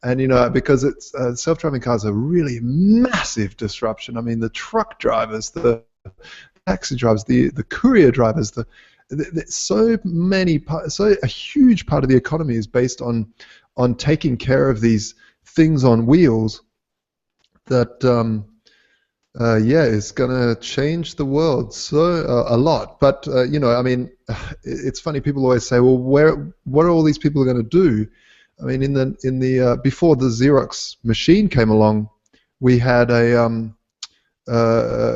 And because it's self-driving cars are really massive disruption. I mean, the truck drivers, the taxi drivers, the courier drivers, so a huge part of the economy is based on taking care of these things on wheels that Yeah, it's gonna change the world so a lot. But I mean, it's funny. People always say, "Well, what are all these people going to do?" I mean, in the before the Xerox machine came along, we had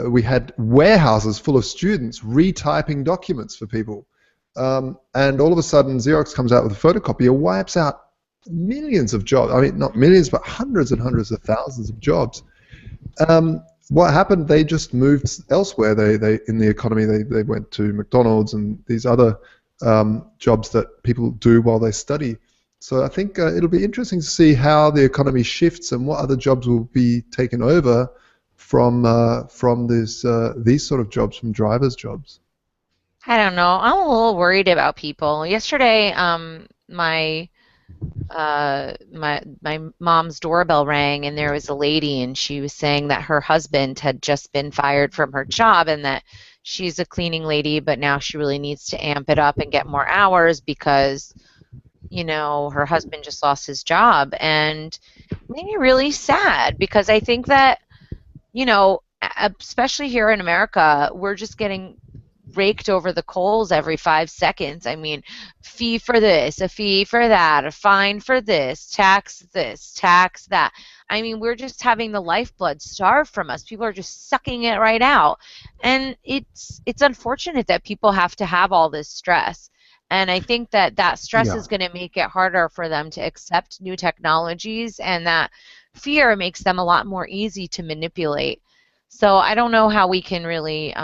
we had warehouses full of students retyping documents for people, and all of a sudden, Xerox comes out with a photocopier, wipes out millions of jobs. I mean, not millions, but hundreds and hundreds of thousands of jobs. What happened? They just moved elsewhere. They in the economy. They went to McDonald's and these other jobs that people do while they study. So I think it'll be interesting to see how the economy shifts and what other jobs will be taken over from these sort of jobs, from drivers' jobs. I don't know. I'm a little worried about people. Yesterday, my mom's doorbell rang, and there was a lady, and she was saying that her husband had just been fired from her job, and that she's a cleaning lady, but now she really needs to amp it up and get more hours because, her husband just lost his job. And it made me really sad because I think that, especially here in America, we're just getting raked over the coals every 5 seconds. I mean, fee for this, a fee for that, a fine for this, tax that. I mean, we're just having the lifeblood starved from us. People are just sucking it right out. And it's unfortunate that people have to have all this stress. And I think that stress Yeah. is going to make it harder for them to accept new technologies, and that fear makes them a lot more easy to manipulate. So I don't know how we can really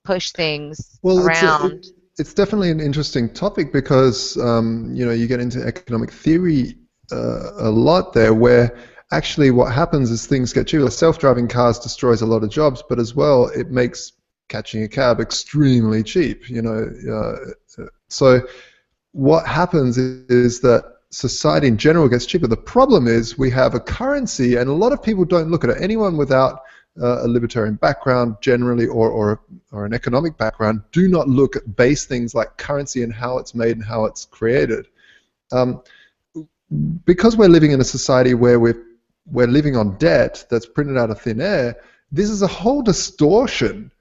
push things Well, around. it's definitely an interesting topic because you get into economic theory a lot there, where actually what happens is things get cheaper. Self-driving cars destroys a lot of jobs, but as well it makes catching a cab extremely cheap. So what happens is that society in general gets cheaper. The problem is we have a currency, and a lot of people don't look at it. Anyone without a libertarian background generally, or an economic background, do not look at base things like currency and how it's made and how it's created. Um, because we're living in a society where we're living on debt that's printed out of thin air, this is a whole distortion,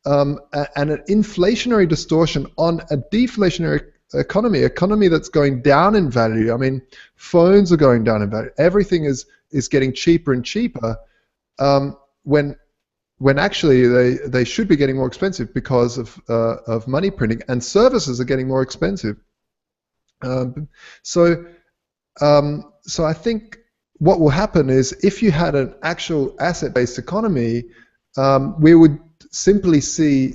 and an inflationary distortion on a deflationary economy that's going down in value. I mean, phones are going down in value. Everything is getting cheaper and cheaper, when actually they should be getting more expensive because of money printing, and services are getting more expensive. Um, so so I think what will happen is, if you had an actual asset-based economy, we would simply see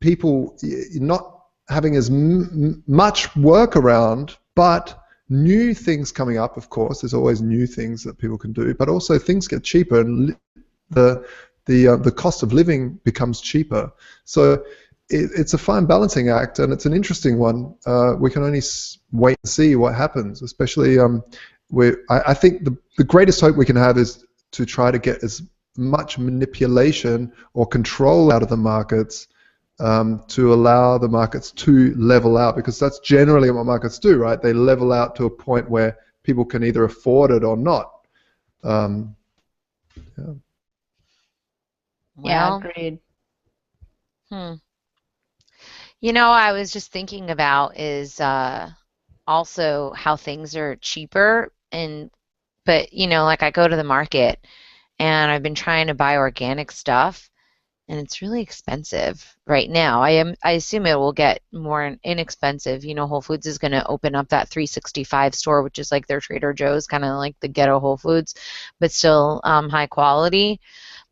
people not having as much work around, but new things coming up. Of course, there's always new things that people can do, but also things get cheaper, and the cost of living becomes cheaper. So it's a fine balancing act, and it's an interesting one. We can only wait and see what happens. Especially, I think the greatest hope we can have is to try to get as much manipulation or control out of the markets, to allow the markets to level out, because that's generally what markets do, right? They level out to a point where people can either afford it or not. Yeah. Yeah, Well, agreed. hmm. I was just thinking about is also how things are cheaper, but like I go to the market and I've been trying to buy organic stuff, and it's really expensive right now. I assume it will get more inexpensive. Whole Foods is going to open up that 365 store, which is like their Trader Joe's, kind of like the ghetto Whole Foods, but still high quality.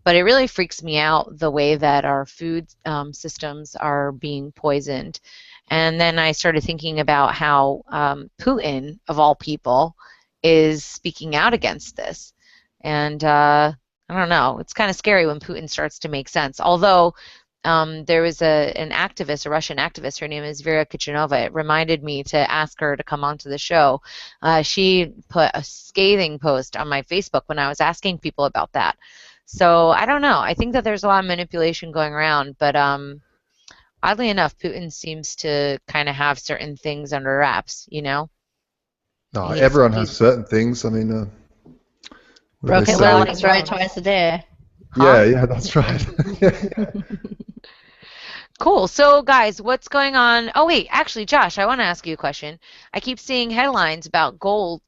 But it really freaks me out the way that our food systems are being poisoned. And then I started thinking about how Putin, of all people, is speaking out against this. And I don't know, it's kind of scary when Putin starts to make sense. Although there was an activist, a Russian activist, her name is Vera Kichinova. It reminded me to ask her to come onto the show. She put a scathing post on my Facebook when I was asking people about that. So I don't know. I think that there's a lot of manipulation going around, but oddly enough, Putin seems to kind of have certain things under wraps. No, He's everyone has he's certain things. I mean, what do they Broken he's say? clock allowing is right drones. twice a day. huh? Yeah, that's right. Yeah, yeah. Cool. So, guys, what's going on? Oh, wait, actually, Josh, I want to ask you a question. I keep seeing headlines about gold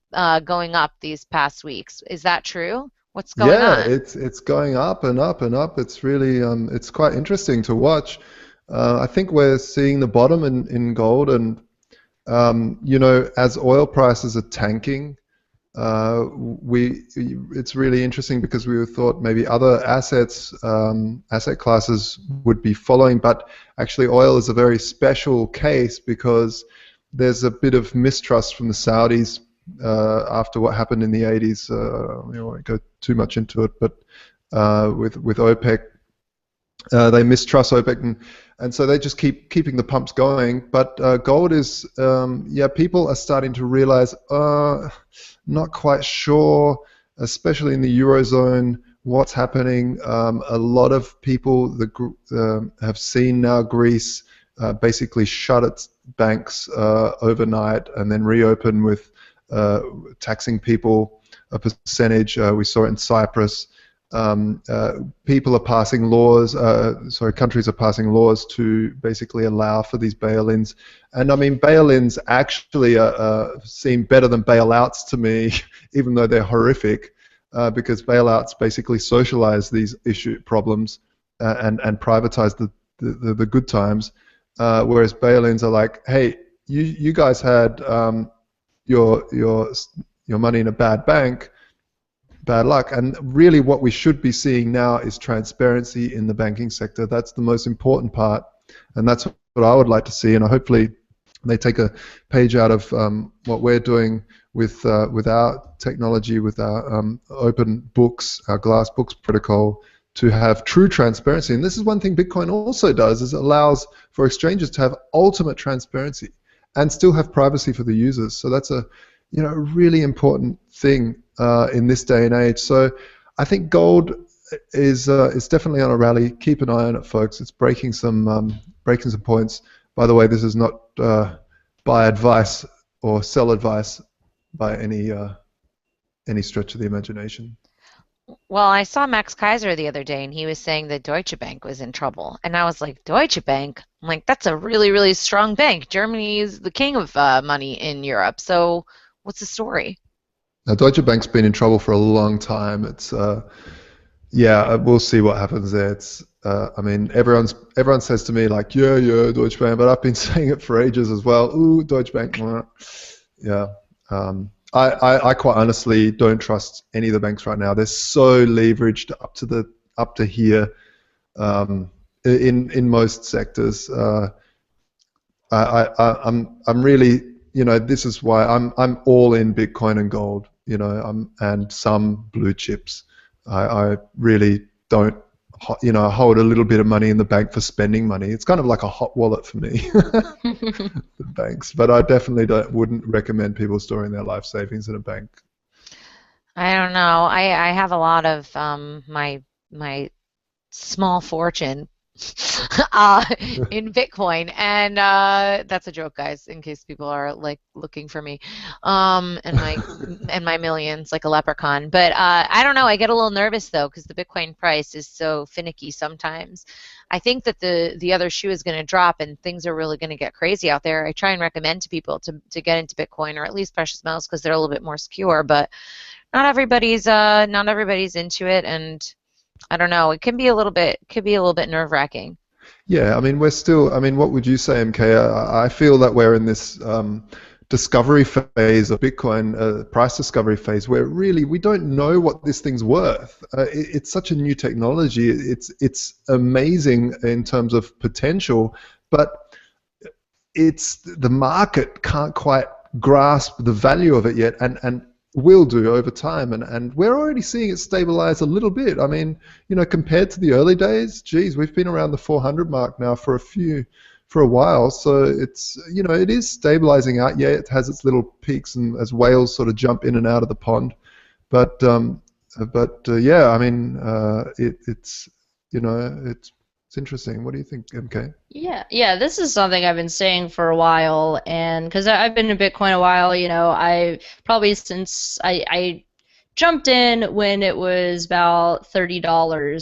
going up these past weeks. Is that true? What's going Yeah, on? it's going up and up and up. It's really it's quite interesting to watch. I think we're seeing the bottom in gold, and as oil prices are tanking, it's really interesting because we thought maybe other asset classes would be following, but actually oil is a very special case because there's a bit of mistrust from the Saudis after what happened in the 80s. I won't go too much into it, but with OPEC, they mistrust OPEC, and so they just keeping the pumps going. But gold is, people are starting to realize, not quite sure, especially in the Eurozone, what's happening. A lot of people have seen now Greece basically shut its banks overnight and then reopen with taxing people a percentage. We saw it in Cyprus. People are passing laws, countries are passing laws to basically allow for these bail-ins. And I mean, bail-ins actually seem better than bailouts to me, even though they're horrific, because bailouts basically socialize these problems and privatize the good times, whereas bail-ins are like, hey, you guys had your money in a bad bank, bad luck. And really what we should be seeing now is transparency in the banking sector. That's the most important part, and that's what I would like to see. And hopefully they take a page out of what we're doing with our technology, with our open books, our glass books protocol, to have true transparency. And this is one thing Bitcoin also does, is it allows for exchanges to have ultimate transparency and still have privacy for the users. So that's a really important thing in this day and age. So I think gold is definitely on a rally. Keep an eye on it, folks. It's breaking some points. By the way, this is not buy advice or sell advice by any stretch of the imagination. Well, I saw Max Kaiser the other day, and he was saying that Deutsche Bank was in trouble. And I was like, Deutsche Bank? I'm like, that's a really, really strong bank. Germany is the king of money in Europe. So what's the story? Now, Deutsche Bank's been in trouble for a long time. It's we'll see what happens there. It's I mean, everyone says to me like, yeah, Deutsche Bank, but I've been saying it for ages as well. Ooh, Deutsche Bank. Yeah. I quite honestly don't trust any of the banks right now. They're so leveraged up to here in most sectors. I'm really, this is why I'm all in Bitcoin and gold, and some blue chips. I really don't, hold a little bit of money in the bank for spending money. It's kind of like a hot wallet for me, the banks. But I definitely wouldn't recommend people storing their life savings in a bank. I don't know. I have a lot of my small fortune uh, in Bitcoin, and that's a joke, guys, in case people are like looking for me, and my millions like a leprechaun. But I don't know. I get a little nervous though because the Bitcoin price is so finicky sometimes. I think that the other shoe is going to drop and things are really going to get crazy out there. I try and recommend to people to get into Bitcoin or at least precious metals because they're a little bit more secure, but not everybody's into it, and I don't know. It could be a little bit nerve-wracking. Yeah, I mean, what would you say, MK? I feel that we're in this discovery phase of Bitcoin, price discovery phase, where really we don't know what this thing's worth. It's such a new technology. It's amazing in terms of potential, but the market can't quite grasp the value of it yet, and will do over time, and we're already seeing it stabilize a little bit. I mean, compared to the early days, geez, we've been around the 400 mark now for a while, so it's it is stabilizing out. Yeah, it has its little peaks and as whales sort of jump in and out of the pond, but yeah, I mean, it's interesting. What do you think, MK? Yeah, this is something I've been saying for a while, and because I've been in Bitcoin a while, I probably since I jumped in when it was about $30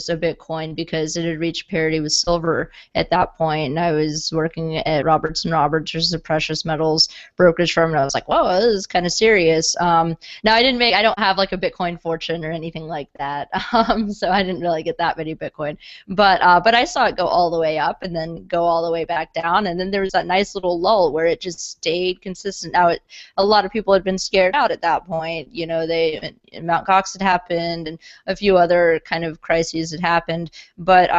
a Bitcoin because it had reached parity with silver at that point. And I was working at Robertson Roberts, which is a precious metals brokerage firm, and I was like, whoa, this is kind of serious. Now I don't have like a Bitcoin fortune or anything like that, so I didn't really get that many Bitcoin. But I saw it go all the way up and then go all the way back down, and then there was that nice little lull where it just stayed consistent. Now a lot of people had been scared out at that point. You know, Mount Gox had happened and a few other kind of crises had happened, but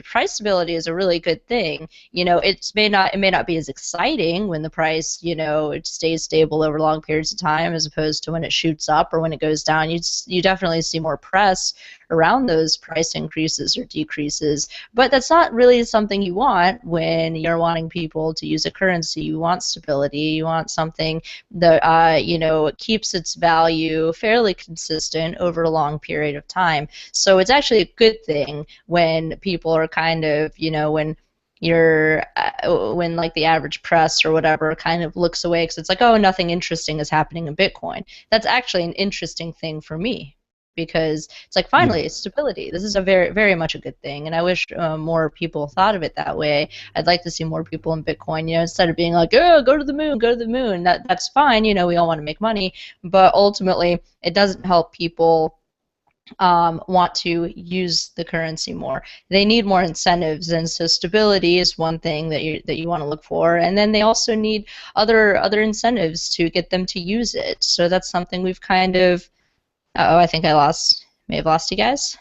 price stability is a really good thing. You know, it may not be as exciting when the price, you know, it stays stable over long periods of time as opposed to when it shoots up or when it goes down. You definitely see more press around those price increases or decreases, but that's not really something you want when you're wanting people to use a currency. You want stability. You want something that you know, keeps its value fairly consistent over a long period of time. So it's actually a good thing when people are kind of, you know, when like the average press or whatever kind of looks away because it's like, oh, nothing interesting is happening in Bitcoin. That's actually an interesting thing for me, because it's like, finally, it's stability. This is a very, very much a good thing, and I wish more people thought of it that way. I'd like to see more people in Bitcoin, you know, instead of being like, oh, go to the moon, go to the moon. That's fine, you know, we all want to make money, but ultimately it doesn't help people want to use the currency more. They need more incentives, and so stability is one thing that you want to look for, and then they also need other incentives to get them to use it. So that's something we've kind of. Uh-oh, I think may have lost you guys.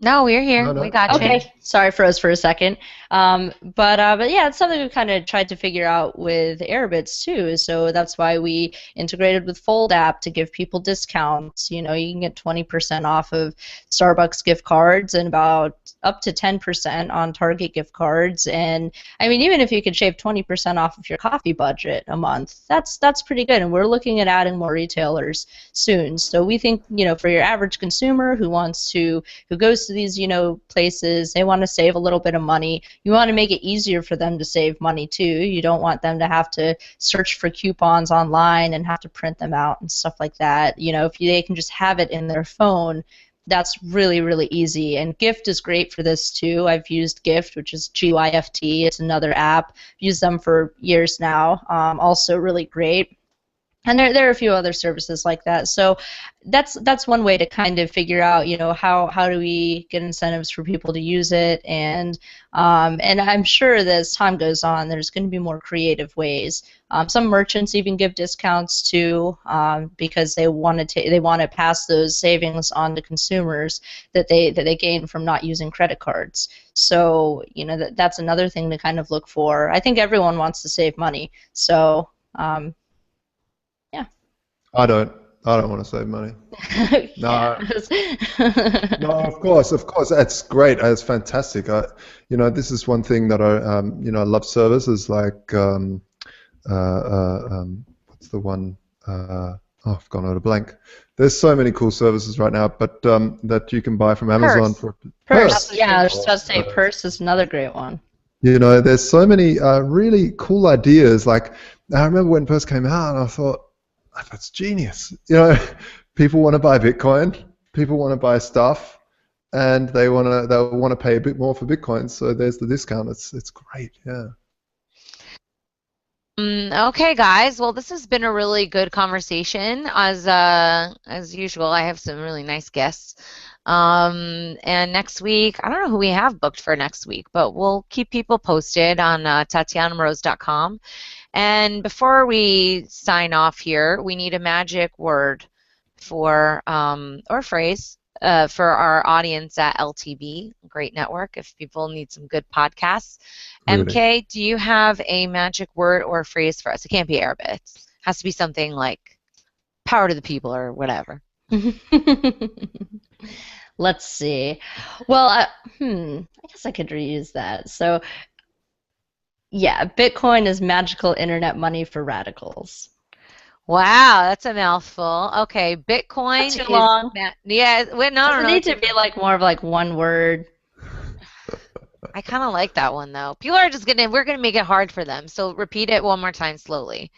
No, we're here. No, no. We got you. Okay, sorry, froze for a second. But yeah, it's something we kind of tried to figure out with Airbitz too. So that's why we integrated with Fold app to give people discounts. You know, you can get 20% off of Starbucks gift cards and about up to 10% on Target gift cards. And I mean, even if you could shave 20% off of your coffee budget a month, that's pretty good. And we're looking at adding more retailers soon. So we think, you know, for your average consumer who goes to these, you know, places, they want to save a little bit of money. You want to make it easier for them to save money too. You don't want them to have to search for coupons online and have to print them out and stuff like that. You know, if they can just have it in their phone, that's really, really easy. And Gift is great for this too. I've used Gift, which is GYFT. It's another app. I've used them for years now. Also really great. And there are a few other services like that. So that's one way to kind of figure out, you know, how do we get incentives for people to use it, and I'm sure that as time goes on, there's going to be more creative ways. Some merchants even give discounts too, because they want to pass those savings on to consumers that they gain from not using credit cards. So, you know, that's another thing to kind of look for. I think everyone wants to save money, so. Yeah. I don't want to save money. No. No, of course, that's great. That's fantastic. You know, this is one thing that you know, I love services like, what's the one? I've gone out of blank. There's so many cool services right now, but that you can buy from Amazon for Purse. Yeah, I was just about to say Purse is another great one. You know, there's so many really cool ideas. Like, I remember when Purse came out, and I thought, oh, that's genius. You know, people want to buy Bitcoin, people want to buy stuff, and they want to pay a bit more for Bitcoin. So there's the discount. It's great. Yeah. Okay, guys. Well, this has been a really good conversation. As usual, I have some really nice guests. And next week, I don't know who we have booked for next week, but we'll keep people posted on TatianaMoroz.com. And before we sign off here, we need a magic word for or phrase for our audience at LTB, great network, if people need some good podcasts. Really? MK, do you have a magic word or phrase for us? It can't be Airbitz. It has to be something like power to the people or whatever. Let's see. Well, I guess I could reuse that. So, yeah, Bitcoin is magical internet money for radicals. Wow, that's a mouthful. Okay, Bitcoin That's too long. Yeah, Does it need to be like more of like one word? I kind of like that one though. People are just we're gonna make it hard for them. So repeat it one more time slowly.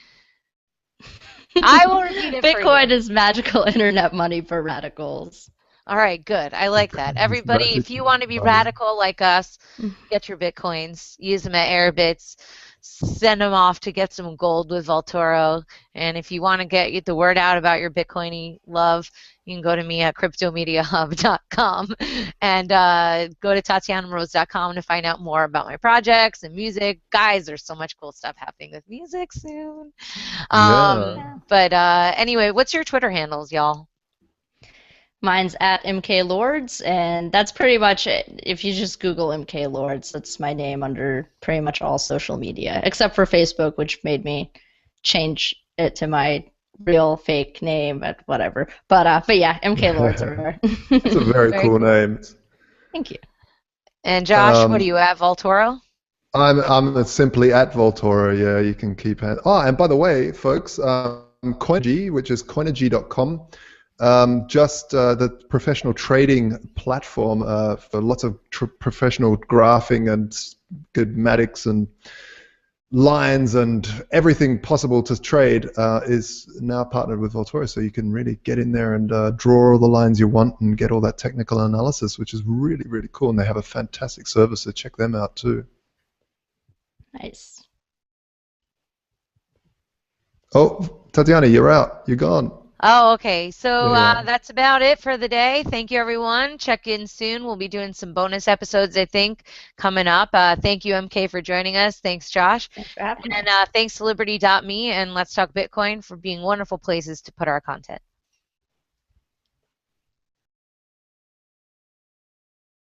I will repeat it for you. Bitcoin is magical internet money for radicals. All right, good. I like that. Everybody, if you want to be radical like us, get your Bitcoins, use them at Airbitz, send them off to get some gold with Vaultoro. And if you want to get the word out about your Bitcoiny love, you can go to me at cryptomediahub.com and go to tatianamoroz.com to find out more about my projects and music. Guys, there's so much cool stuff happening with music soon. But anyway, what's your Twitter handles, y'all? Mine's at MK Lords, and that's pretty much it. If you just Google MK Lords, that's my name under pretty much all social media, except for Facebook, which made me change it to my real fake name, but whatever. But yeah, MK Lords everywhere. It's a very cool name. Thank you. And Josh, what are you at, Vaultoro? I'm simply at Vaultoro. Yeah, you can keep. And by the way, folks, Coinigy, which is coinigy.com. Just the professional trading platform for lots of professional graphing and schematics and lines and everything possible to trade is now partnered with Vaultoro, so you can really get in there and draw all the lines you want and get all that technical analysis, which is really, really cool. And they have a fantastic service, so check them out too. Nice. Oh, Tatiana, you're out. You're gone. Oh, okay. So that's about it for the day. Thank you, everyone. Check in soon. We'll be doing some bonus episodes, I think, coming up. Thank you, MK, for joining us. Thanks, Josh. Thanks for having us. And thanks to Liberty.me and Let's Talk Bitcoin for being wonderful places to put our content.